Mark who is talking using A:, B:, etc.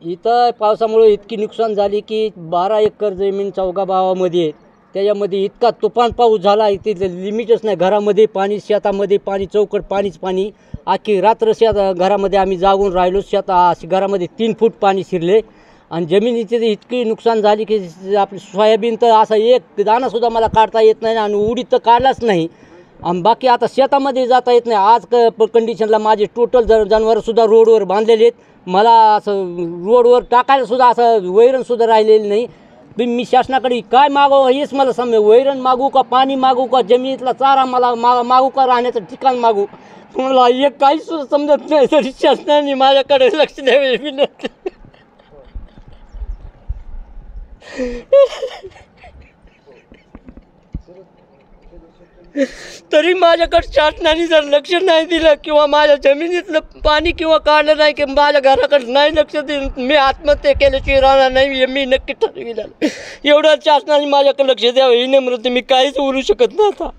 A: इथं पावसामुळे इतकी नुकसान झाली की 12 एकर जमीन चौगा गावामध्ये, त्याच्यामध्ये इतका तुफान पाऊस झाला इथे लिमिटच नाही. घरामध्ये पाणी, शेतामध्ये पाणी, चौकट पाणीच पाणी. अख्खी रात्र घरामध्ये आम्ही जागून राहिलो. घरामध्ये 3 फूट पाणी शिरले आणि जमिनीची इतकी नुकसान झाली की आपली सोयाबीन तर असा एक दाणासुद्धा मला काढता येत नाही आणि उडीद तर काढलाच नाही. आणि बाकी आता शेतामध्ये जाता येत नाही. आज कंडिशनला माझे टोटल जनावरसुद्धा रोडवर बांधलेले आहेत. मला असं रोडवर टाकायलासुद्धा असं वैरणसुद्धा राहिलेलं नाही. मी शासनाकडे काय मागावं हेच मला समजेल. वैरण मागू का, पाणी मागू का, जमिनीतला चारा मला मागू का, राहण्याचं ठिकाण मागू, मला एक काहीच सुद्धा समजत नाही. तरी शासनाने माझ्याकडे लक्ष द्यावे विनंती. तरी माझ्याकडे शासनाने जर लक्ष नाही दिलं किंवा माझ्या जमिनीतलं पाणी किंवा काढलं नाही की माझ्या घराकडे नाही लक्ष दिलं, मी आत्महत्या केल्याशिवाय राहणार नाही. मी नक्की ठरविलं. एवढं शासनाने माझ्याकडे लक्ष द्यावं ही नम्रता. मी काहीच बोलू शकत नाही आता.